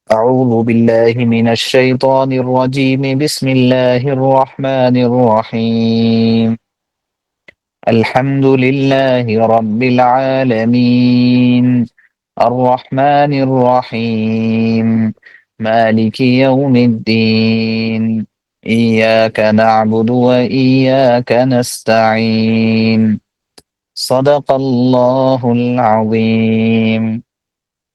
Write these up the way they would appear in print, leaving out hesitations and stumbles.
أعوذ بالله من الشيطان الرجيم بسم الله الرحمن الرحيم الحمد لله رب العالمين الرحمن الرحيم مالك يوم الدين إياك نعبد وإياك نستعين صدق الله العظيم۔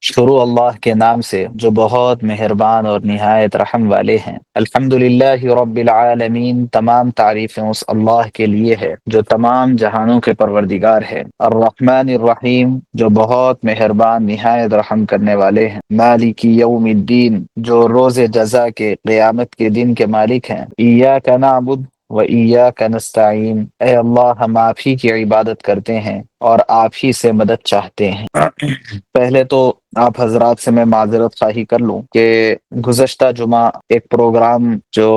شروع اللہ کے نام سے جو بہت مہربان اور نہایت رحم والے ہیں۔ الحمدللہ رب العالمین، تمام تعریفیں اس اللہ کے لیے ہے جو تمام جہانوں کے پروردگار ہے۔ الرحمن الرحیم، جو بہت مہربان نہایت رحم کرنے والے ہیں۔ مالک یوم الدین، جو روز جزا کے قیامت کے دن کے مالک ہیں۔ ایاک نعبد وَإِيَّاكَ نَسْتَعِينُ، اے اللہ ہم آپ ہی کی عبادت کرتے ہیں اور آپ ہی سے مدد چاہتے ہیں۔ پہلے تو آپ حضرات سے میں معذرت خواہی کر لوں کہ گزشتہ جمعہ ایک پروگرام جو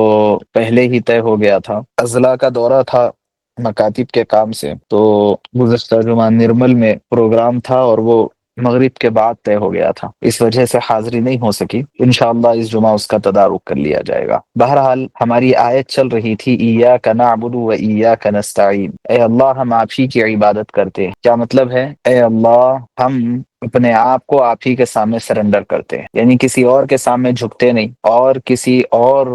پہلے ہی طے ہو گیا تھا، اضلاع کا دورہ تھا مکاتب کے کام سے، تو گزشتہ جمعہ نرمل میں پروگرام تھا اور وہ مغرب کے بعد طے ہو گیا تھا، اس وجہ سے حاضری نہیں ہو سکی۔ انشاءاللہ اس جمعہ اس کا تدارک کر لیا جائے گا۔ بہرحال ہماری آیت چل رہی تھی ایاک نعبد و ایاک نستعین، اے اللہ ہم آپ ہی کی عبادت کرتے ہیں۔ کیا مطلب ہے؟ اے اللہ ہم اپنے آپ کو آپ ہی کے سامنے سرنڈر کرتے ہیں، یعنی کسی اور کے سامنے جھکتے نہیں اور کسی اور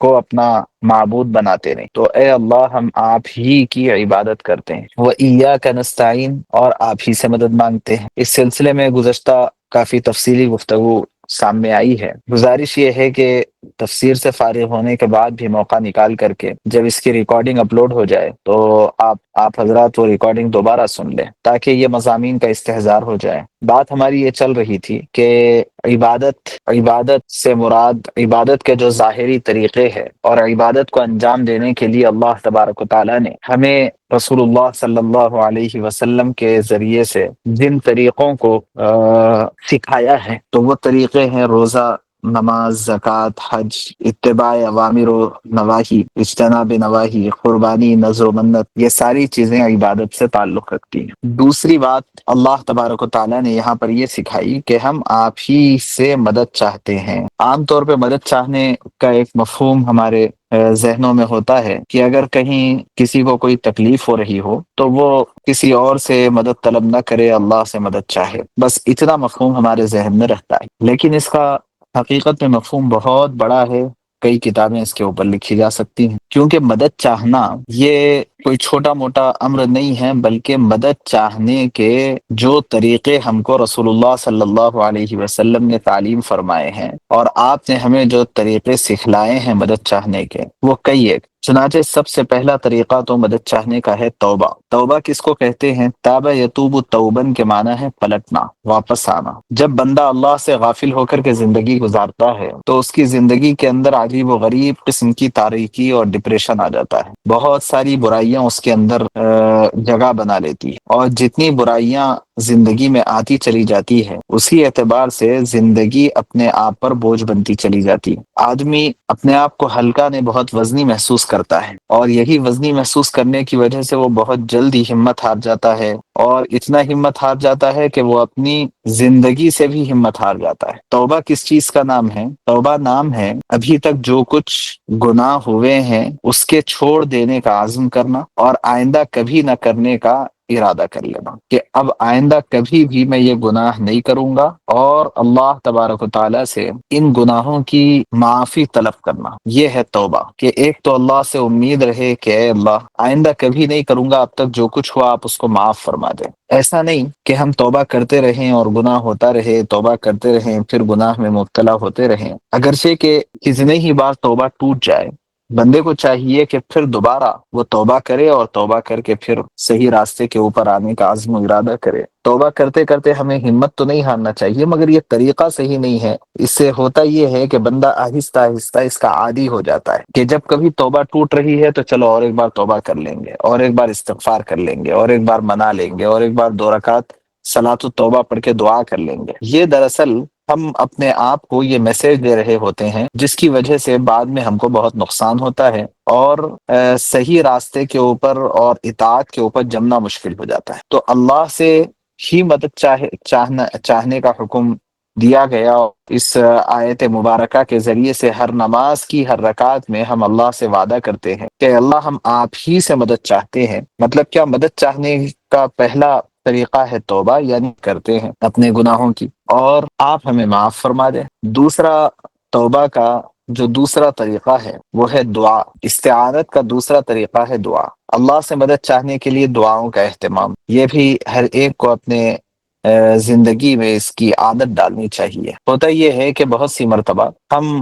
کو اپنا معبود بناتے نہیں۔ تو اے اللہ ہم آپ ہی کی عبادت کرتے ہیں، وَإِيَّاكَ نَسْتَعِينُ، اور آپ ہی سے مدد مانگتے ہیں۔ اس سلسلے میں گزشتہ کافی تفصیلی گفتگو سامنے آئی ہے۔ گزارش یہ ہے کہ تفسیر سے فارغ ہونے کے بعد بھی موقع نکال کر کے جب اس کی ریکارڈنگ اپلوڈ ہو جائے تو آپ حضرات وہ ریکارڈنگ دوبارہ سن لیں تاکہ یہ مضامین کا استحضار ہو جائے۔ بات ہماری یہ چل رہی تھی کہ عبادت سے مراد عبادت کے جو ظاہری طریقے ہے، اور عبادت کو انجام دینے کے لیے اللہ تبارک و تعالیٰ نے ہمیں رسول اللہ صلی اللہ علیہ وسلم کے ذریعے سے جن طریقوں کو سکھایا ہے، تو وہ طریقے ہیں روزہ، نماز، زکوٰۃ، حج، اتباع اوامر و نواہی، اجتناب نواہی، قربانی، نذر و منت، یہ ساری چیزیں عبادت سے تعلق رکھتی ہیں۔ دوسری بات اللہ تبارک و تعالیٰ نے یہاں پر یہ سکھائی کہ ہم آپ ہی سے مدد چاہتے ہیں۔ عام طور پہ مدد چاہنے کا ایک مفہوم ہمارے ذہنوں میں ہوتا ہے کہ اگر کہیں کسی کو کوئی تکلیف ہو رہی ہو تو وہ کسی اور سے مدد طلب نہ کرے، اللہ سے مدد چاہے، بس اتنا مفہوم ہمارے ذہن میں رہتا ہے۔ لیکن اس کا حقیقت میں مفہوم بہت بڑا ہے، کئی کتابیں اس کے اوپر لکھی جا سکتی ہیں، کیونکہ مدد چاہنا یہ کوئی چھوٹا موٹا امر نہیں ہے، بلکہ مدد چاہنے کے جو طریقے ہم کو رسول اللہ صلی اللہ علیہ وسلم نے تعلیم فرمائے ہیں اور آپ نے ہمیں جو طریقے سکھلائے ہیں مدد چاہنے کے، وہ کئی ایک۔ چنانچہ سب سے پہلا طریقہ تو مدد چاہنے کا ہے توبہ۔ توبہ کس کو کہتے ہیں؟ تاب یتوب توبن کے معنی ہے پلٹنا، واپس آنا۔ جب بندہ اللہ سے غافل ہو کر کے زندگی گزارتا ہے تو اس کی زندگی کے اندر عجیب و غریب قسم کی تاریکی اور ڈپریشن آ جاتا ہے، بہت ساری برائیاں اس کے اندر جگہ بنا لیتی ہے، اور جتنی برائیاں زندگی میں آتی چلی جاتی ہے اسی اعتبار سے زندگی اپنے آپ پر بوجھ بنتی چلی جاتی ہے۔ آدمی اپنے آپ کو ہلکا نہیں بہت وزنی محسوس کرتا ہے، اور یہی وزنی محسوس کرنے کی وجہ سے وہ بہت جلدی ہمت ہار جاتا ہے، اور اتنا ہمت ہار جاتا ہے کہ وہ اپنی زندگی سے بھی ہمت ہار جاتا ہے۔ توبہ کس چیز کا نام ہے؟ توبہ نام ہے ابھی تک جو کچھ گناہ ہوئے ہیں اس کے چھوڑ دینے کا عزم کرنا، اور آئندہ کبھی نہ کرنے کا ارادہ کر لینا کہ اب آئندہ کبھی بھی میں یہ گناہ نہیں کروں گا، اور اللہ تبارک و تعالیٰ سے ان گناہوں کی معافی طلب کرنا۔ یہ ہے توبہ، کہ ایک تو اللہ سے امید رہے کہ اے اللہ آئندہ کبھی نہیں کروں گا، اب تک جو کچھ ہوا آپ اس کو معاف فرما دیں۔ ایسا نہیں کہ ہم توبہ کرتے رہیں اور گناہ ہوتا رہے، توبہ کرتے رہیں پھر گناہ میں مبتلا ہوتے رہیں، اگرچہ کہ کتنی ہی بار توبہ ٹوٹ جائے، بندے کو چاہیے کہ پھر دوبارہ وہ توبہ کرے، اور توبہ کر کے پھر صحیح راستے کے اوپر آنے کا عزم و ارادہ کرے۔ توبہ کرتے کرتے ہمیں ہمت تو نہیں ہارنا چاہیے، مگر یہ طریقہ صحیح نہیں ہے۔ اس سے ہوتا یہ ہے کہ بندہ آہستہ آہستہ اس کا عادی ہو جاتا ہے کہ جب کبھی توبہ ٹوٹ رہی ہے تو چلو اور ایک بار توبہ کر لیں گے، اور ایک بار استغفار کر لیں گے، اور ایک بار منا لیں گے، اور ایک بار 2 رکعت صلاۃ التوبہ پڑھ کے دعا کر لیں گے۔ یہ دراصل ہم اپنے آپ کو یہ میسج دے رہے ہوتے ہیں، جس کی وجہ سے بعد میں ہم کو بہت نقصان ہوتا ہے، اور صحیح راستے کے اوپر اور اطاعت کے اوپر جمنا مشکل ہو جاتا ہے۔ تو اللہ سے ہی مدد چاہنے کا حکم دیا گیا، اس آیت مبارکہ کے ذریعے سے ہر نماز کی ہر رکعت میں ہم اللہ سے وعدہ کرتے ہیں کہ اللہ ہم آپ ہی سے مدد چاہتے ہیں۔ مطلب کیا؟ مدد چاہنے کا پہلا طریقہ ہے توبہ، یعنی کرتے ہیں اپنے گناہوں کی، اور آپ ہمیں معاف فرما دیں۔ دوسرا توبہ کا جو دوسرا طریقہ ہے وہ ہے دعا۔ استعانت کا دوسرا طریقہ ہے دعا۔ اللہ سے مدد چاہنے کے لیے دعاؤں کا اہتمام، یہ بھی ہر ایک کو اپنے زندگی میں اس کی عادت ڈالنی چاہیے۔ ہوتا یہ ہے کہ بہت سی مرتبہ ہم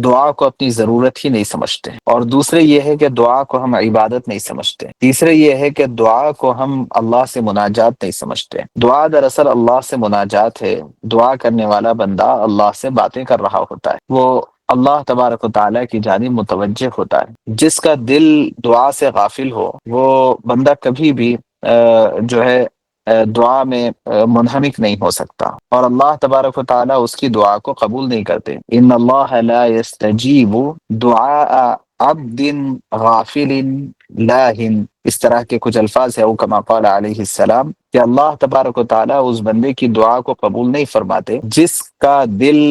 دعا کو اپنی ضرورت ہی نہیں سمجھتے، اور دوسرے یہ ہے کہ دعا کو ہم عبادت نہیں سمجھتے، تیسرے یہ ہے کہ دعا کو ہم اللہ سے مناجات نہیں سمجھتے۔ دعا دراصل اللہ سے مناجات ہے۔ دعا کرنے والا بندہ اللہ سے باتیں کر رہا ہوتا ہے، وہ اللہ تبارک و تعالیٰ کی جانب متوجہ ہوتا ہے۔ جس کا دل دعا سے غافل ہو، وہ بندہ کبھی بھی جو ہے دعا میں منہمک نہیں ہو سکتا، اور اللہ تبارک و تعالیٰ اس کی دعا کو قبول نہیں کرتے۔ ان اللہ لا يستجیب دعاء عبد غافل لاہن، اس طرح کے کچھ الفاظ ہے، او کما قال علیہ السلام، کہ اللہ تبارک و تعالیٰ اس بندے کی دعا کو قبول نہیں فرماتے جس کا دل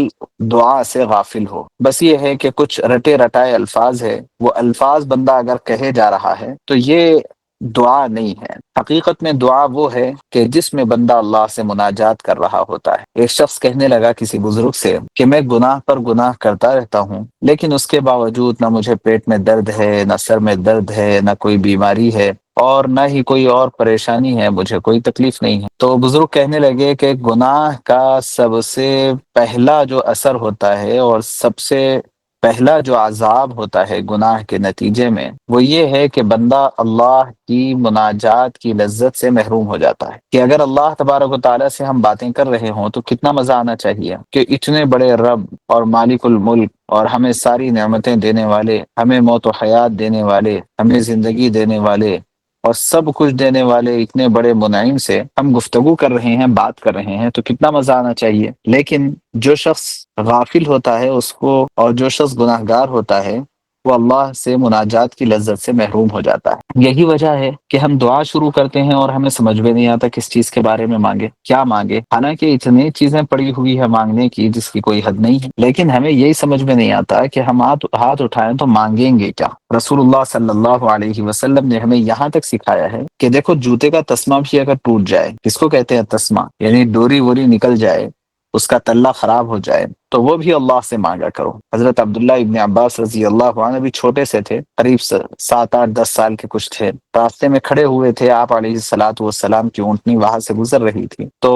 دعا سے غافل ہو۔ بس یہ ہے کہ کچھ رٹے رٹائے الفاظ ہے، وہ الفاظ بندہ اگر کہے جا رہا ہے تو یہ دعا نہیں ہے۔ حقیقت میں دعا وہ ہے کہ جس میں بندہ اللہ سے مناجات کر رہا ہوتا ہے۔ ایک شخص کہنے لگا کسی بزرگ سے کہ میں گناہ پر گناہ کرتا رہتا ہوں، لیکن اس کے باوجود نہ مجھے پیٹ میں درد ہے، نہ سر میں درد ہے، نہ کوئی بیماری ہے، اور نہ ہی کوئی اور پریشانی ہے، مجھے کوئی تکلیف نہیں ہے۔ تو بزرگ کہنے لگے کہ گناہ کا سب سے پہلا جو اثر ہوتا ہے اور سب سے پہلا جو عذاب ہوتا ہے گناہ کے نتیجے میں، وہ یہ ہے کہ بندہ اللہ کی مناجات کی لذت سے محروم ہو جاتا ہے۔ کہ اگر اللہ تبارک و تعالیٰ سے ہم باتیں کر رہے ہوں تو کتنا مزہ آنا چاہیے کہ اتنے بڑے رب اور مالک الملک اور ہمیں ساری نعمتیں دینے والے، ہمیں موت و حیات دینے والے، ہمیں زندگی دینے والے اور سب کچھ دینے والے اتنے بڑے منعم سے ہم گفتگو کر رہے ہیں، بات کر رہے ہیں، تو کتنا مزہ آنا چاہیے۔ لیکن جو شخص غافل ہوتا ہے اس کو، اور جو شخص گناہ گار ہوتا ہے، وہ اللہ سے مناجات کی لذت سے محروم ہو جاتا ہے۔ یہی وجہ ہے کہ ہم دعا شروع کرتے ہیں اور ہمیں سمجھ میں نہیں آتا کس چیز کے بارے میں مانگے، کیا مانگے، حالانکہ اتنی چیزیں پڑی ہوئی ہے مانگنے کی جس کی کوئی حد نہیں ہے، لیکن ہمیں یہی سمجھ میں نہیں آتا کہ ہم ہاتھ اٹھائیں تو مانگیں گے کیا۔ رسول اللہ صلی اللہ علیہ وسلم نے ہمیں یہاں تک سکھایا ہے کہ دیکھو، جوتے کا تسمہ بھی اگر ٹوٹ جائے، کس کو کہتے ہیں تسمہ، یعنی ڈوری ووری نکل جائے، اس کا تلہ خراب ہو جائے، تو وہ بھی اللہ سے مانگا کرو۔ حضرت عبداللہ ابن عباس رضی اللہ عنہ بھی چھوٹے سے تھے، قریب 7 8 10 سال کے کچھ تھے، راستے میں کھڑے ہوئے تھے، آپ علیہ الصلاۃ والسلام کی اونٹنی وہاں سے گزر رہی تھی، تو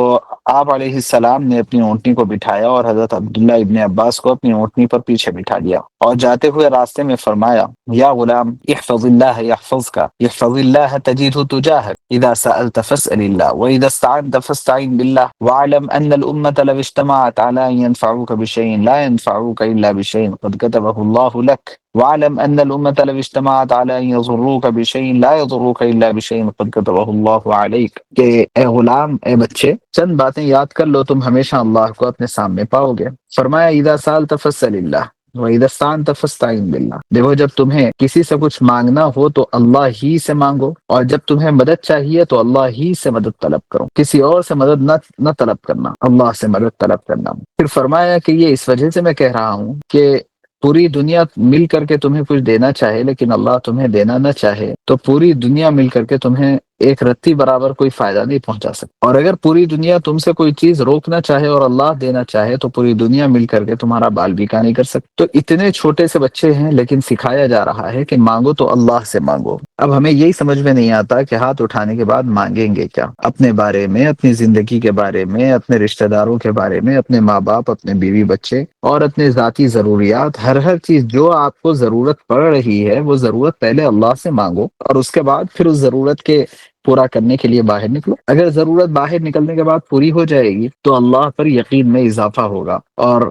آپ علیہ السلام نے اپنی اونٹنی کو بٹھایا اور حضرت عبداللہ ابن عباس کو اپنی اونٹنی پر پیچھے بٹھا دیا، اور جاتے ہوئے راستے میں فرمایا، یا غلام احفظ اللہ یحفظک، احفظ اللہ تجدہ تجاہک، اذا سألت فاسأل اللہ، واذا استعنت فاستعن باللہ، واعلم ان الامة لو اجتمعت على ان ينفعوك بشيء لا ينفعوك الا بشيء قد كتبه الله لك، واعلم ان الامة لو اجتمعت على ان يضروك بشيء لا يضروك الا بشيء قد كتبه الله عليك، کہ اے غلام، اے بچے، چند باتیں یاد کر لو، تم ہمیشہ اللہ کو اپنے سامنے پاؤ گے۔ فرمایا اذا سألت فاسأل اللہ وَإِذَا اسْتَعَنْتَ فَاسْتَعِنْ بِاللَّهِ، دیکھو جب تمہیں کسی سے کچھ مانگنا ہو تو اللہ ہی سے مانگو، اور جب تمہیں مدد چاہیے تو اللہ ہی سے مدد طلب کرو، کسی اور سے مدد نہ طلب کرنا، اللہ سے مدد طلب کرنا۔ پھر فرمایا کہ یہ اس وجہ سے میں کہہ رہا ہوں کہ پوری دنیا مل کر کے تمہیں کچھ دینا چاہے لیکن اللہ تمہیں دینا نہ چاہے تو پوری دنیا مل کر کے تمہیں ایک رتی برابر کوئی فائدہ نہیں پہنچا سکتا، اور اگر پوری دنیا تم سے کوئی چیز روکنا چاہے اور اللہ دینا چاہے تو پوری دنیا مل کر کے تمہارا بال بیکا نہیں کر سکتی۔ تو اتنے چھوٹے سے بچے ہیں لیکن سکھایا جا رہا ہے کہ مانگو تو اللہ سے مانگو۔ اب ہمیں یہی سمجھ میں نہیں آتا کہ ہاتھ اٹھانے کے بعد مانگیں گے کیا، اپنے بارے میں، اپنی زندگی کے بارے میں، اپنے رشتہ داروں کے بارے میں، اپنے ماں باپ، اپنے بیوی بچے اور اپنے ذاتی ضروریات، ہر چیز جو آپ کو ضرورت پڑ رہی ہے وہ ضرورت پہلے اللہ سے مانگو، اور اس کے بعد پھر اس ضرورت کے پورا کرنے کے لیے باہر نکلو۔ اگر ضرورت باہر نکلنے کے بعد پوری ہو جائے گی تو اللہ پر یقین میں اضافہ ہوگا، اور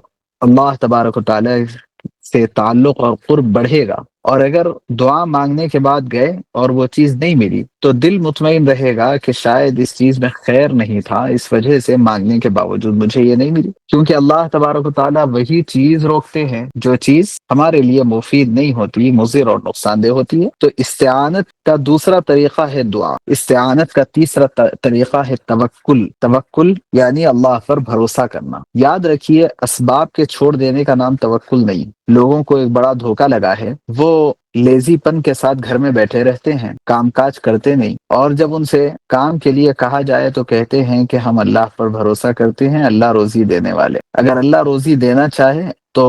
اللہ تبارک و تعالی سے تعلق اور قرب بڑھے گا۔ اور اگر دعا مانگنے کے بعد گئے اور وہ چیز نہیں ملی تو دل مطمئن رہے گا کہ شاید اس چیز میں خیر نہیں تھا، اس وجہ سے مانگنے کے باوجود مجھے یہ نہیں ملی، کیونکہ اللہ تبارک و تعالیٰ وہی چیز روکتے ہیں جو چیز ہمارے لیے مفید نہیں ہوتی، مضر اور نقصان دہ ہوتی ہے۔ تو استعانت کا دوسرا طریقہ ہے دعا، استعانت کا تیسرا طریقہ ہے توکل۔ توکل یعنی اللہ پر بھروسہ کرنا۔ یاد رکھیے، اسباب کے چھوڑ دینے کا نام توکل نہیں۔ لوگوں کو ایک بڑا دھوکہ لگا ہے، وہ لیزی پن کے ساتھ گھر میں بیٹھے رہتے ہیں، کام کاج کرتے نہیں، اور جب ان سے کام کے لیے کہا جائے تو کہتے ہیں کہ ہم اللہ پر بھروسہ کرتے ہیں، اللہ روزی دینے والے۔ اگر اللہ روزی دینا چاہے تو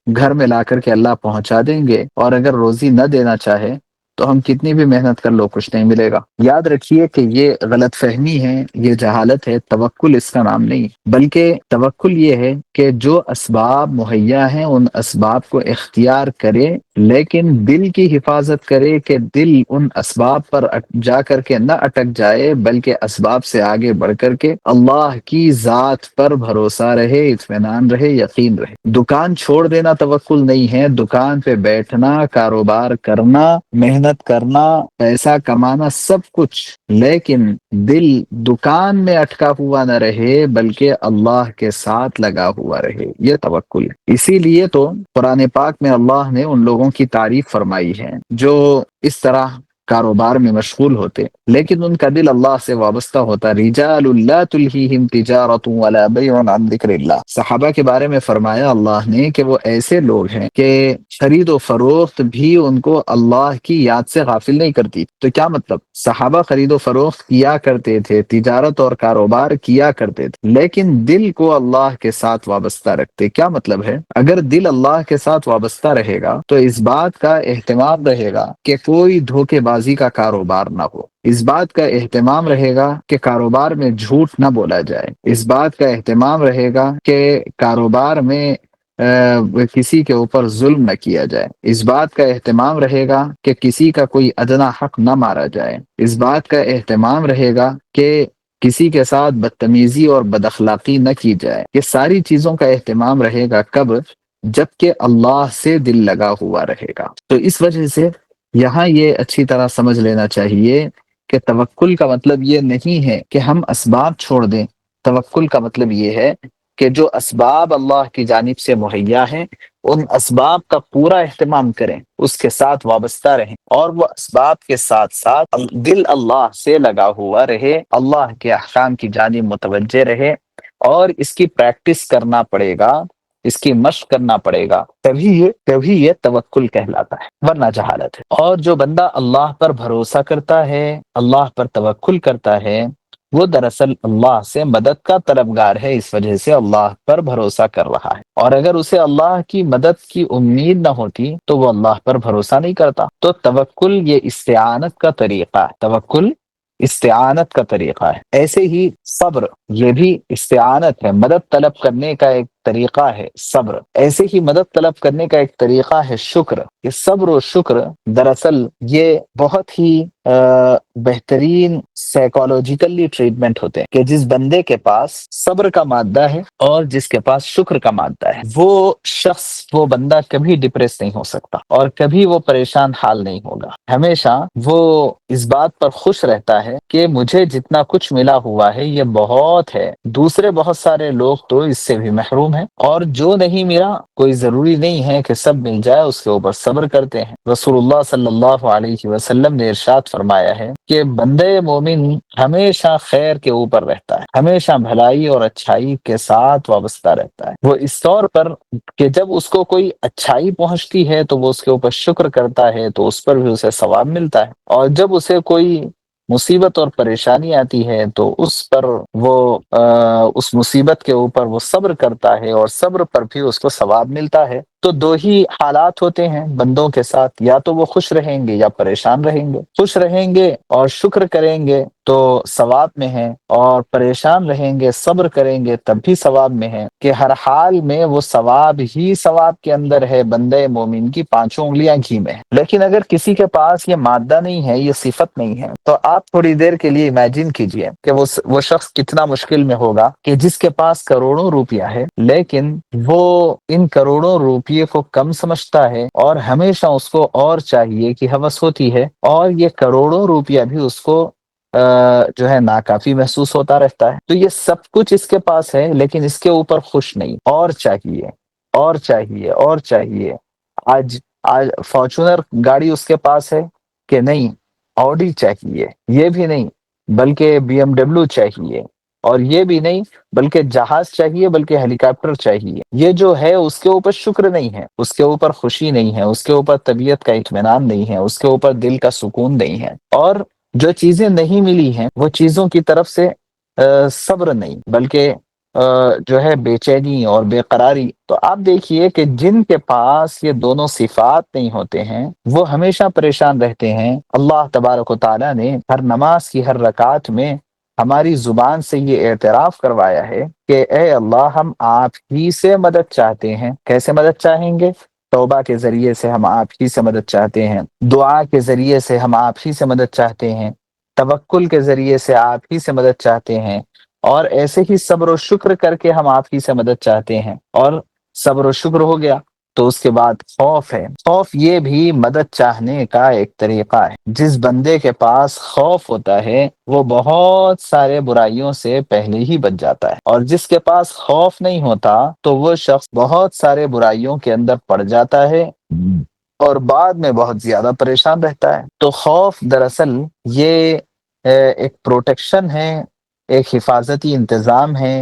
گھر میں لا کر کے اللہ پہنچا دیں گے، اور اگر روزی نہ دینا چاہے تو ہم کتنی بھی محنت کر لو کچھ نہیں ملے گا۔ یاد رکھیے کہ یہ غلط فہمی ہے، یہ جہالت ہے، توکل اس کا نام نہیں، بلکہ توکل یہ ہے کہ جو اسباب مہیا ہیں ان اسباب کو اختیار کرے، لیکن دل کی حفاظت کرے کہ دل ان اسباب پر جا کر کے نہ اٹک جائے، بلکہ اسباب سے آگے بڑھ کر کے اللہ کی ذات پر بھروسہ رہے، اطمینان رہے، یقین رہے۔ دکان چھوڑ دینا توکل نہیں ہے، دکان پہ بیٹھنا، کاروبار کرنا، محنت کرنا، پیسہ کمانا، سب کچھ، لیکن دل دکان میں اٹکا ہوا نہ رہے بلکہ اللہ کے ساتھ لگا ہوا رہے، یہ توکل ہے۔ اسی لیے تو قرآن پاک میں اللہ نے ان لوگوں کی تعریف فرمائی ہے جو اس طرح کاروبار میں مشغول ہوتے لیکن ان کا دل اللہ سے وابستہ ہوتا۔ رجال لا تلہیہم تجارت ولا بیع عن ذکر اللہ۔ صحابہ کے بارے میں فرمایا اللہ نے کہ وہ ایسے لوگ ہیں کہ خرید و فروخت بھی ان کو اللہ کی یاد سے غافل نہیں کرتی۔ تو کیا مطلب؟ صحابہ خرید و فروخت کیا کرتے تھے، تجارت اور کاروبار کیا کرتے تھے، لیکن دل کو اللہ کے ساتھ وابستہ رکھتے۔ کیا مطلب ہے؟ اگر دل اللہ کے ساتھ وابستہ رہے گا تو اس بات کا اہتمام رہے گا کہ کوئی دھوکے بازی کا کاروبار نہ ہو، اس بات کا اہتمام رہے گا کہ کاروبار میں جھوٹ نہ بولا جائے، اس بات کا اہتمام رہے گا کہ کاروبار میں کسی کے اوپر ظلم نہ کیا جائے، اس بات کا اہتمام رہے گا کہ کسی کا کوئی ادنیٰ حق نہ مارا جائے، اس بات کا اہتمام رہے گا کہ کسی کے ساتھ بدتمیزی اور بد اخلاقی نہ کی جائے۔ یہ ساری چیزوں کا اہتمام رہے گا کب؟ جبکہ اللہ سے دل لگا ہوا رہے گا۔ تو اس وجہ سے یہاں یہ اچھی طرح سمجھ لینا چاہیے کہ توکل کا مطلب یہ نہیں ہے کہ ہم اسباب چھوڑ دیں، توکل کا مطلب یہ ہے کہ جو اسباب اللہ کی جانب سے مہیا ہیں ان اسباب کا پورا اہتمام کریں، اس کے ساتھ وابستہ رہیں، اور وہ اسباب کے ساتھ ساتھ دل اللہ سے لگا ہوا رہے، اللہ کے احکام کی جانب متوجہ رہے، اور اس کی پریکٹس کرنا پڑے گا، اس کی مشق کرنا پڑے گا، تبھی یہ توکل کہلاتا ہے، ورنہ جہالت ہے۔ اور جو بندہ اللہ پر بھروسہ کرتا ہے، اللہ پر توکل کرتا ہے، وہ دراصل اللہ سے مدد کا طلبگار ہے، اس وجہ سے اللہ پر بھروسہ کر رہا ہے، اور اگر اسے اللہ کی مدد کی امید نہ ہوتی تو وہ اللہ پر بھروسہ نہیں کرتا۔ تو توکل یہ استعانت کا طریقہ ہے، توکل استعانت کا طریقہ ہے۔ ایسے ہی صبر یہ بھی استعانت ہے، مدد طلب کرنے کا ایک طریقہ ہے صبر۔ ایسے ہی مدد طلب کرنے کا ایک طریقہ ہے شکر۔ یہ صبر و شکر دراصل یہ بہت ہی بہترین سائیکالوجیکلی ٹریٹمنٹ ہوتے ہیں کہ جس بندے کے پاس صبر کا مادہ ہے اور جس کے پاس شکر کا مادہ ہے، وہ شخص، وہ بندہ کبھی ڈپریس نہیں ہو سکتا اور کبھی وہ پریشان حال نہیں ہوگا، ہمیشہ وہ اس بات پر خوش رہتا ہے کہ مجھے جتنا کچھ ملا ہوا ہے یہ بہت ہے، دوسرے بہت سارے لوگ تو اس سے بھی محروم ہیں، اور جو نہیں ملا کوئی ضروری نہیں ہے کہ سب مل جائے، اس کے اوپر صبر کرتے ہیں۔ رسول اللہ صلی اللہ علیہ وسلم نے ارشاد فرمایا ہے کہ بندے مومن ہمیشہ خیر کے اوپر رہتا ہے، ہمیشہ بھلائی اور اچھائی کے ساتھ وابستہ رہتا ہے۔ وہ اس طور پر کہ جب اس کو کوئی اچھائی پہنچتی ہے تو وہ اس کے اوپر شکر کرتا ہے تو اس پر بھی اسے ثواب ملتا ہے، اور جب اسے کوئی مصیبت اور پریشانی آتی ہے تو اس پر وہ اس مصیبت کے اوپر وہ صبر کرتا ہے، اور صبر پر بھی اس کو ثواب ملتا ہے۔ تو دو ہی حالات ہوتے ہیں بندوں کے ساتھ، یا تو وہ خوش رہیں گے یا پریشان رہیں گے۔ خوش رہیں گے اور شکر کریں گے تو ثواب میں ہیں، اور پریشان رہیں گے صبر کریں گے تب بھی ثواب میں ہیں، کہ ہر حال میں وہ ثواب ہی ثواب کے اندر ہے، بندے مومن کی پانچوں انگلیاں گھی میں ہیں۔ لیکن اگر کسی کے پاس یہ مادہ نہیں ہے، یہ صفت نہیں ہے، تو آپ تھوڑی دیر کے لیے امیجن کیجئے کہ وہ شخص کتنا مشکل میں ہوگا کہ جس کے پاس کروڑوں روپیہ ہے لیکن وہ ان کروڑوں روپیہ روپیے کو کم سمجھتا ہے اور ہمیشہ اس کو اور چاہیے کی ہوس ہوتی ہے، اور یہ کروڑوں روپیہ بھی اس کو جو ہے ناکافی محسوس ہوتا رہتا ہے۔ تو یہ سب کچھ اس کے پاس ہے لیکن اس کے اوپر خوش نہیں، اور چاہیے اور چاہیے اور چاہیے۔ آج فارچونر گاڑی اس کے پاس ہے کہ نہیں، آڈی چاہیے، یہ بھی نہیں بلکہ بی ایم ڈبلو چاہیے، اور یہ بھی نہیں بلکہ جہاز چاہیے، بلکہ ہیلی کاپٹر چاہیے۔ یہ جو ہے اس کے اوپر شکر نہیں ہے، اس کے اوپر خوشی نہیں ہے، اس کے اوپر طبیعت کا اطمینان نہیں ہے، اس کے اوپر دل کا سکون نہیں ہے، اور جو چیزیں نہیں ملی ہیں وہ چیزوں کی طرف سے صبر نہیں، بلکہ جو ہے بے چینی اور بے قراری۔ تو آپ دیکھیے کہ جن کے پاس یہ دونوں صفات نہیں ہوتے ہیں وہ ہمیشہ پریشان رہتے ہیں۔ اللہ تبارک و تعالیٰ نے ہر نماز کی ہر رکعت میں ہماری زبان سے یہ اعتراف کروایا ہے کہ اے اللہ، ہم آپ ہی سے مدد چاہتے ہیں۔ کیسے مدد چاہیں گے؟ توبہ کے ذریعے سے ہم آپ ہی سے مدد چاہتے ہیں، دعا کے ذریعے سے ہم آپ ہی سے مدد چاہتے ہیں، توکل کے ذریعے سے آپ ہی سے مدد چاہتے ہیں، اور ایسے ہی صبر و شکر کر کے ہم آپ ہی سے مدد چاہتے ہیں۔ اور صبر و شکر ہو گیا تو اس کے بعد خوف ہے۔ خوف یہ بھی مدد چاہنے کا ایک طریقہ ہے۔ جس بندے کے پاس خوف ہوتا ہے وہ بہت سارے برائیوں سے پہلے ہی بچ جاتا ہے، اور جس کے پاس خوف نہیں ہوتا تو وہ شخص بہت سارے برائیوں کے اندر پڑ جاتا ہے اور بعد میں بہت زیادہ پریشان رہتا ہے۔ تو خوف دراصل یہ ایک پروٹیکشن ہے، ایک حفاظتی انتظام ہے،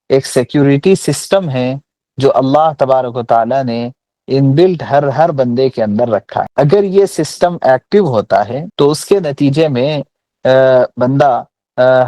ایک سیکیورٹی سسٹم ہے جو اللہ تبارک و تعالیٰ نے ان بلٹ ہر بندے کے اندر رکھا ہے۔ اگر یہ سسٹم ایکٹیو ہوتا ہے تو اس کے نتیجے میں بندہ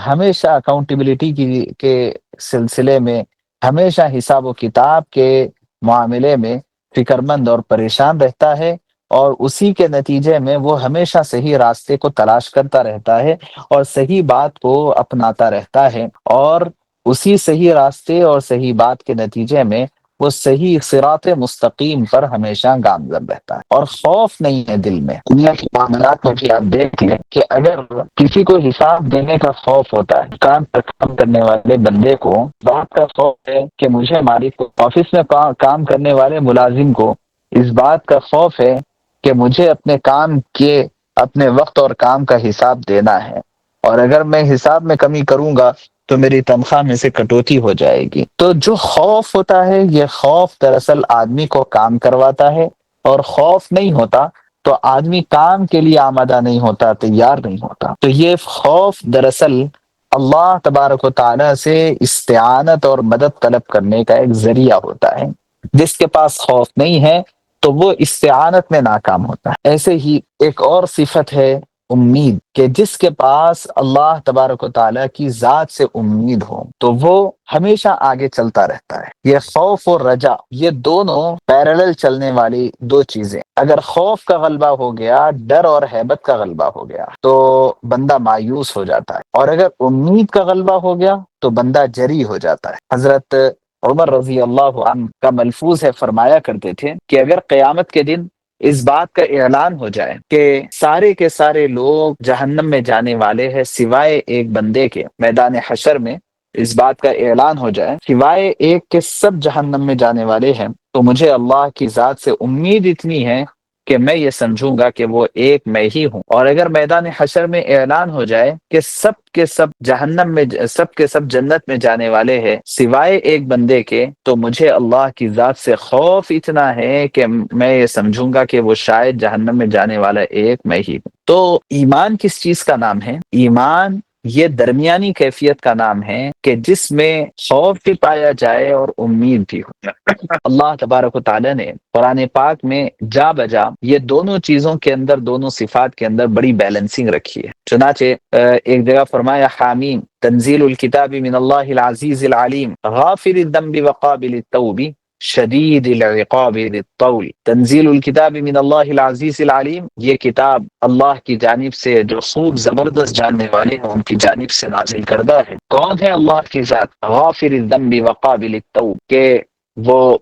ہمیشہ اکاؤنٹیبلٹی کے سلسلے میں، ہمیشہ حساب و کتاب کے معاملے میں فکر مند اور پریشان رہتا ہے، اور اسی کے نتیجے میں وہ ہمیشہ صحیح راستے کو تلاش کرتا رہتا ہے اور صحیح بات کو اپناتا رہتا ہے، اور اسی صحیح راستے اور صحیح بات کے نتیجے میں وہ صحیح صراط مستقیم پر ہمیشہ گامزن رہتا ہے، اور خوف نہیں ہے دل میں۔ دنیا کے معاملات میں بھی آپ دیکھ لیں کہ اگر کسی کو حساب دینے کا خوف ہوتا ہے، کام پر کام کرنے والے بندے کو بات کا خوف ہے کہ مجھے مالک کو، آفس میں کام کرنے والے ملازم کو اس بات کا خوف ہے کہ مجھے اپنے کام کے، اپنے وقت اور کام کا حساب دینا ہے، اور اگر میں حساب میں کمی کروں گا تو میری تنخواہ میں سے کٹوتی ہو جائے گی۔ تو جو خوف ہوتا ہے یہ خوف دراصل آدمی کو کام کرواتا ہے، اور خوف نہیں ہوتا تو آدمی کام کے لیے آمادہ نہیں ہوتا، تیار نہیں ہوتا۔ تو یہ خوف دراصل اللہ تبارک و تعالیٰ سے استعانت اور مدد طلب کرنے کا ایک ذریعہ ہوتا ہے۔ جس کے پاس خوف نہیں ہے تو وہ استعانت میں ناکام ہوتا ہے۔ ایسے ہی ایک اور صفت ہے امید، کہ جس کے پاس اللہ تبارک و تعالیٰ کی ذات سے امید ہو تو وہ ہمیشہ آگے چلتا رہتا ہے۔ یہ خوف اور رجا، یہ دونوں پیرالل چلنے والی دو چیزیں۔ اگر خوف کا غلبہ ہو گیا، ڈر اور ہیبت کا غلبہ ہو گیا تو بندہ مایوس ہو جاتا ہے، اور اگر امید کا غلبہ ہو گیا تو بندہ جری ہو جاتا ہے۔ حضرت عمر رضی اللہ عنہ کا ملفوظ ہے، فرمایا کرتے تھے کہ اگر قیامت کے دن اس بات کا اعلان ہو جائے کہ سارے کے سارے لوگ جہنم میں جانے والے ہیں سوائے ایک بندے کے، میدان حشر میں اس بات کا اعلان ہو جائے سوائے ایک کے سب جہنم میں جانے والے ہیں، تو مجھے اللہ کی ذات سے امید اتنی ہے کہ میں یہ سمجھوں گا کہ وہ ایک میں ہی ہوں۔ اور اگر میدان حشر میں اعلان ہو جائے کہ سب کے سب جہنم میں، سب کے سب جنت میں جانے والے ہیں سوائے ایک بندے کے، تو مجھے اللہ کی ذات سے خوف اتنا ہے کہ میں یہ سمجھوں گا کہ وہ شاید جہنم میں جانے والا ایک میں ہی ہوں۔ تو ایمان کس چیز کا نام ہے؟ ایمان یہ درمیانی کیفیت کا نام ہے کہ جس میں خوف بھی پایا جائے اور امید بھی ہو۔ اللہ تبارک و تعالیٰ نے قرآن پاک میں جا بجا یہ دونوں چیزوں کے اندر، دونوں صفات کے اندر بڑی بیلنسنگ رکھی ہے۔ چنانچہ ایک جگہ فرمایا حامیم تنزیل الکتاب من اللہ العزیز العلیم غافر الذنب وقابل التوب شدید العقاب ذی الطول۔ تنزیل الکتاب من اللہ العزیز العلیم، یہ کتاب اللہ کی جانب سے جو خوب زبردست جاننے والے ہیں ان کی جانب سے نازل کردہ ہے۔ کون ہے اللہ کی ذات؟ غافر الذنب وقابل التوب، کہ وہ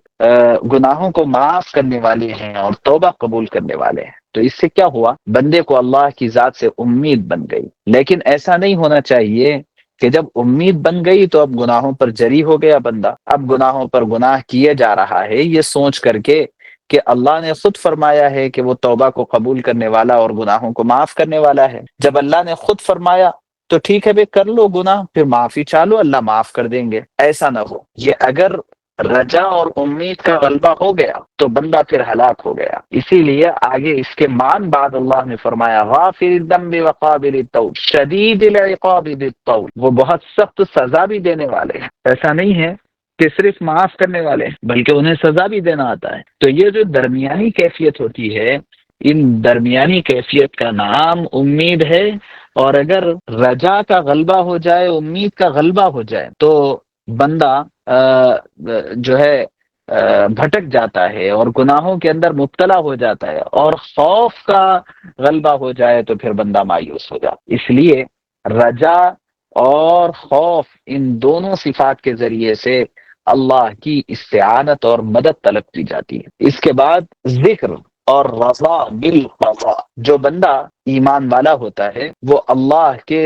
گناہوں کو معاف کرنے والے ہیں اور توبہ قبول کرنے والے ہیں۔ تو اس سے کیا ہوا؟ بندے کو اللہ کی ذات سے امید بن گئی۔ لیکن ایسا نہیں ہونا چاہیے کہ جب امید بن گئی تو اب گناہوں پر جری ہو گیا بندہ، اب گناہوں پر گناہ کیے جا رہا ہے یہ سوچ کر کے کہ اللہ نے خود فرمایا ہے کہ وہ توبہ کو قبول کرنے والا اور گناہوں کو معاف کرنے والا ہے۔ جب اللہ نے خود فرمایا تو ٹھیک ہے بھائی، کر لو گناہ، پھر معافی چالو، اللہ معاف کر دیں گے۔ ایسا نہ ہو، یہ اگر رجا اور امید کا غلبہ ہو گیا تو بندہ پھر ہلاک ہو گیا۔ اسی لیے آگے اس کے بعد اللہ نے فرمایا غافر الذنب وقابل التوب شدید العقاب ذی الطول، وہ بہت سخت سزا بھی دینے والے ہیں۔ ایسا نہیں ہے کہ صرف معاف کرنے والے، بلکہ انہیں سزا بھی دینا آتا ہے۔ تو یہ جو درمیانی کیفیت ہوتی ہے، ان درمیانی کیفیت کا نام امید ہے۔ اور اگر رجا کا غلبہ ہو جائے، امید کا غلبہ ہو جائے، تو بندہ جو ہے بھٹک جاتا ہے اور گناہوں کے اندر مبتلا ہو جاتا ہے، اور خوف کا غلبہ ہو جائے تو پھر بندہ مایوس ہو جاتا۔ اس لیے رجا اور خوف، ان دونوں صفات کے ذریعے سے اللہ کی استعانت اور مدد طلب کی جاتی ہے۔ اس کے بعد ذکر اور رضا بالقضاء، جو بندہ ایمان والا ہوتا ہے وہ اللہ کے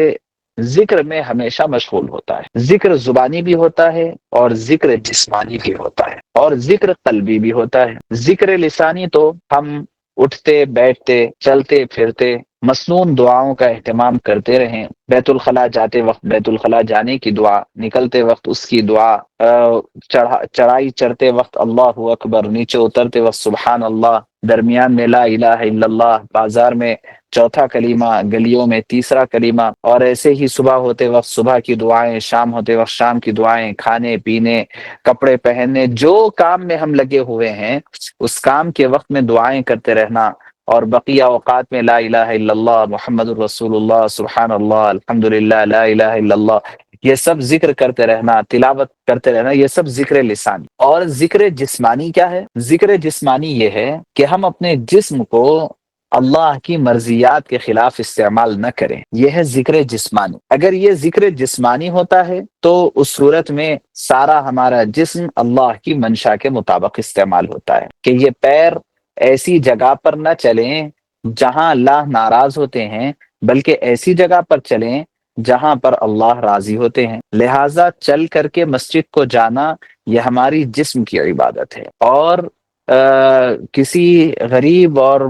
ذکر میں ہمیشہ مشغول ہوتا ہے۔ ذکر زبانی بھی ہوتا ہے اور ذکر جسمانی بھی ہوتا ہے، اور ذکر قلبی بھی ہوتا ہے۔ ذکر لسانی تو ہم اٹھتے بیٹھتے چلتے پھرتے مسنون دعاؤں کا اہتمام کرتے رہیں، بیت الخلاء جاتے وقت بیت الخلاء جانے کی دعا، نکلتے وقت اس کی دعا، چڑھائی چڑھتے وقت اللہ اکبر، نیچے اترتے وقت سبحان اللہ، درمیان میں لا الہ الا اللہ، بازار میں چوتھا کلمہ، گلیوں میں تیسرا کلمہ، اور ایسے ہی صبح ہوتے وقت صبح کی دعائیں، شام ہوتے وقت شام کی دعائیں، کھانے پینے، کپڑے پہننے، جو کام میں ہم لگے ہوئے ہیں اس کام کے وقت میں دعائیں کرتے رہنا، اور بقیہ اوقات میں لا الہ الا اللہ محمد الرسول اللہ سبحان اللہ الحمدللہ لا الہ الا اللہ، یہ سب ذکر کرتے رہنا، تلاوت کرتے رہنا، یہ سب ذکر لسانی۔ اور ذکر جسمانی کیا ہے؟ ذکر جسمانی یہ ہے کہ ہم اپنے جسم کو اللہ کی مرضیات کے خلاف استعمال نہ کریں، یہ ہے ذکر جسمانی۔ اگر یہ ذکر جسمانی ہوتا ہے تو اس صورت میں سارا ہمارا جسم اللہ کی منشا کے مطابق استعمال ہوتا ہے، کہ یہ پیر ایسی جگہ پر نہ چلیں جہاں اللہ ناراض ہوتے ہیں، بلکہ ایسی جگہ پر چلیں جہاں پر اللہ راضی ہوتے ہیں۔ لہٰذا چل کر کے مسجد کو جانا یہ ہماری جسم کی عبادت ہے، اور کسی غریب اور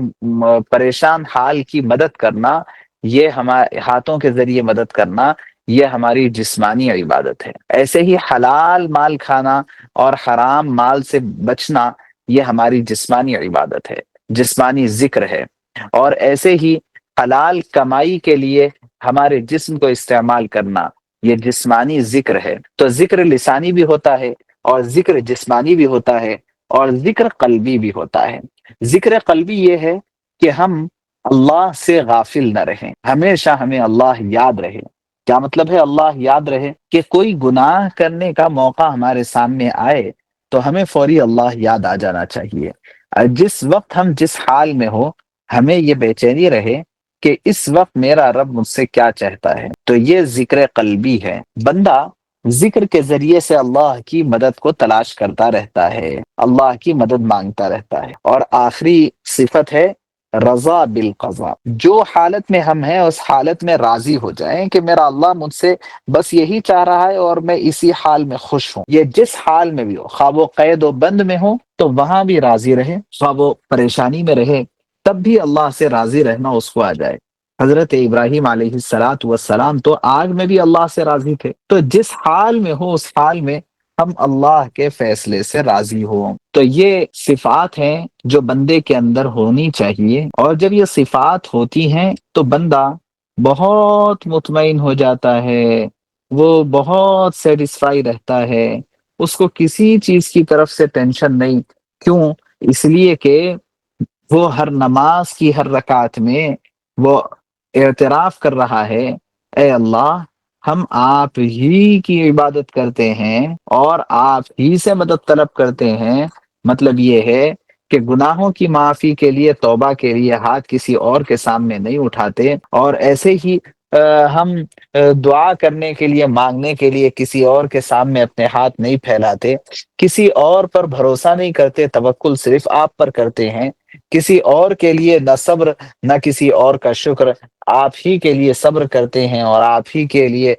پریشان حال کی مدد کرنا، یہ ہمارے ہاتھوں کے ذریعے مدد کرنا، یہ ہماری جسمانی عبادت ہے۔ ایسے ہی حلال مال کھانا اور حرام مال سے بچنا یہ ہماری جسمانی عبادت ہے، جسمانی ذکر ہے۔ اور ایسے ہی حلال کمائی کے لیے ہمارے جسم کو استعمال کرنا یہ جسمانی ذکر ہے۔ تو ذکر لسانی بھی ہوتا ہے اور ذکر جسمانی بھی ہوتا ہے اور ذکر قلبی بھی ہوتا ہے۔ ذکر قلبی یہ ہے کہ ہم اللہ سے غافل نہ رہیں، ہمیشہ ہمیں اللہ یاد رہے۔ کیا مطلب ہے اللہ یاد رہے؟ کہ کوئی گناہ کرنے کا موقع ہمارے سامنے آئے تو ہمیں فوری اللہ یاد آ جانا چاہیے۔ جس وقت ہم جس حال میں ہو ہمیں یہ بے چینی رہے کہ اس وقت میرا رب مجھ سے کیا چاہتا ہے، تو یہ ذکر قلبی ہے۔ بندہ ذکر کے ذریعے سے اللہ کی مدد کو تلاش کرتا رہتا ہے، اللہ کی مدد مانگتا رہتا ہے۔ اور آخری صفت ہے رضا بالقضاء، جو حالت میں ہم ہیں اس حالت میں راضی ہو جائیں کہ میرا اللہ مجھ سے بس یہی چاہ رہا ہے اور میں اسی حال میں خوش ہوں۔ یہ جس حال میں بھی ہو، خواہ وہ قید و بند میں ہو تو وہاں بھی راضی رہے، خواہ وہ پریشانی میں رہے تب بھی اللہ سے راضی رہنا اس کو آ جائے۔ حضرت ابراہیم علیہ السلام تو آگ میں بھی اللہ سے راضی تھے۔ تو جس حال میں ہو اس حال میں ہم اللہ کے فیصلے سے راضی ہوں۔ تو یہ صفات ہیں جو بندے کے اندر ہونی چاہیے، اور جب یہ صفات ہوتی ہیں تو بندہ بہت مطمئن ہو جاتا ہے، وہ بہت سیٹسفائی رہتا ہے، اس کو کسی چیز کی طرف سے ٹینشن نہیں۔ کیوں؟ اس لیے کہ وہ ہر نماز کی ہر رکعت میں وہ اعتراف کر رہا ہے، اے اللہ ہم آپ ہی کی عبادت کرتے ہیں اور آپ ہی سے مدد طلب کرتے ہیں۔ مطلب یہ ہے کہ گناہوں کی معافی کے لیے، توبہ کے لیے ہاتھ کسی اور کے سامنے نہیں اٹھاتے، اور ایسے ہی ہم دعا کرنے کے لیے، مانگنے کے لیے کسی اور کے سامنے اپنے ہاتھ نہیں پھیلاتے، کسی اور پر بھروسہ نہیں کرتے، توکل صرف آپ پر کرتے ہیں۔ کسی اور کے لیے نہ صبر نہ کسی اور کا شکر، آپ ہی کے لیے صبر کرتے ہیں اور آپ ہی کے لیے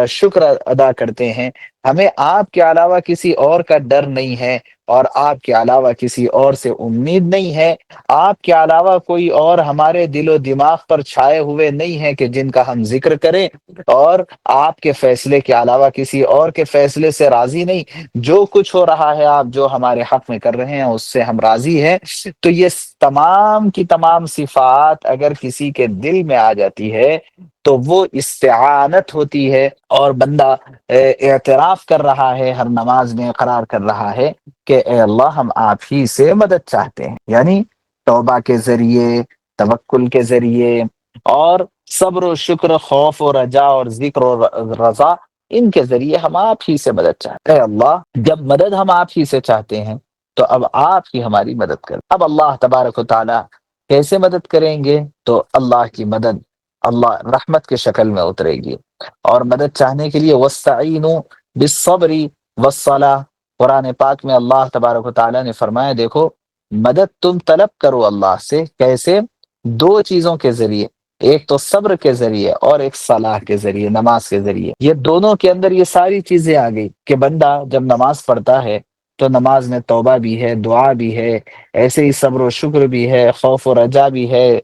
شکر ادا کرتے ہیں۔ ہمیں آپ کے علاوہ کسی اور کا ڈر نہیں ہے، اور آپ کے علاوہ کسی اور سے امید نہیں ہے، آپ کے علاوہ کوئی اور ہمارے دل و دماغ پر چھائے ہوئے نہیں ہیں کہ جن کا ہم ذکر کریں، اور آپ کے فیصلے کے علاوہ کسی اور کے فیصلے سے راضی نہیں، جو کچھ ہو رہا ہے آپ جو ہمارے حق میں کر رہے ہیں اس سے ہم راضی ہیں۔ تو یہ تمام کی تمام صفات اگر کسی کے دل میں آ جاتی ہے تو وہ استعانت ہوتی ہے، اور بندہ اعتراف کر رہا ہے، ہر نماز میں اقرار کر رہا ہے کہ اے اللہ ہم آپ ہی سے مدد چاہتے ہیں، یعنی توبہ کے ذریعے، توکل کے ذریعے، اور صبر و شکر، خوف و رجا اور ذکر و رضا، ان کے ذریعے ہم آپ ہی سے مدد چاہتے ہیں۔ اے اللہ جب مدد ہم آپ ہی سے چاہتے ہیں تو اب آپ ہی ہماری مدد کریں۔ اب اللہ تبارک و تعالی کیسے مدد کریں گے؟ تو اللہ کی مدد اللہ رحمت کے شکل میں اترے گی، اور مدد چاہنے کے لیے وَاسْتَعِینُوا بِالصَّبْرِ وَالصَّلَاةِ، قرآن پاک میں اللہ تبارک و تعالیٰ نے فرمایا دیکھو مدد تم طلب کرو اللہ سے، کیسے؟ دو چیزوں کے ذریعے، ایک تو صبر کے ذریعے اور ایک صلاح کے ذریعے، نماز کے ذریعے۔ یہ دونوں کے اندر یہ ساری چیزیں آ گئی کہ بندہ جب نماز پڑھتا ہے تو نماز میں توبہ بھی ہے، دعا بھی ہے، ایسے ہی صبر و شکر بھی ہے، خوف و رجا بھی ہے،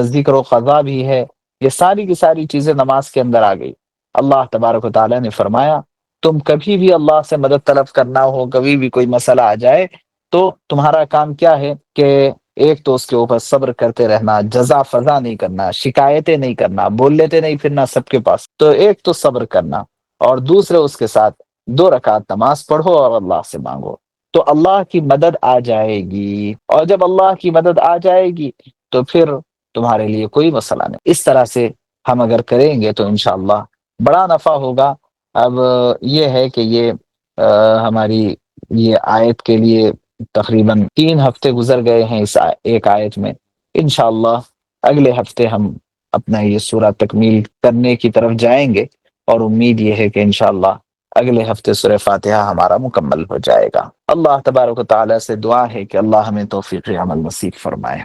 ذکر و قضا بھی ہے، یہ ساری کی ساری چیزیں نماز کے اندر آ گئی۔ اللہ تبارک و تعالیٰ نے فرمایا تم کبھی بھی اللہ سے مدد طلب کرنا ہو، کبھی بھی کوئی مسئلہ آ جائے تو تمہارا کام کیا ہے کہ ایک تو اس کے اوپر صبر کرتے رہنا، جزا فضا نہیں کرنا، شکایتیں نہیں کرنا، بول لیتے نہیں پھرنا سب کے پاس، تو ایک تو صبر کرنا، اور دوسرے اس کے ساتھ 2 رکعت نماز پڑھو اور اللہ سے مانگو، تو اللہ کی مدد آ جائے گی، اور جب اللہ کی مدد آ جائے گی تو پھر تمہارے لیے کوئی مسئلہ نہیں۔ اس طرح سے ہم اگر کریں گے تو انشاءاللہ بڑا نفع ہوگا۔ اب یہ ہے کہ یہ ہماری یہ آیت کے لیے تقریباً 3 ہفتے گزر گئے ہیں اس ایک آیت میں، انشاءاللہ اگلے ہفتے ہم اپنا یہ سورہ تکمیل کرنے کی طرف جائیں گے، اور امید یہ ہے کہ انشاءاللہ اگلے ہفتے سورہ فاتحہ ہمارا مکمل ہو جائے گا۔ اللہ تبارک و تعالیٰ سے دعا ہے کہ اللہ ہمیں توفیق عمل نصیب فرمائے۔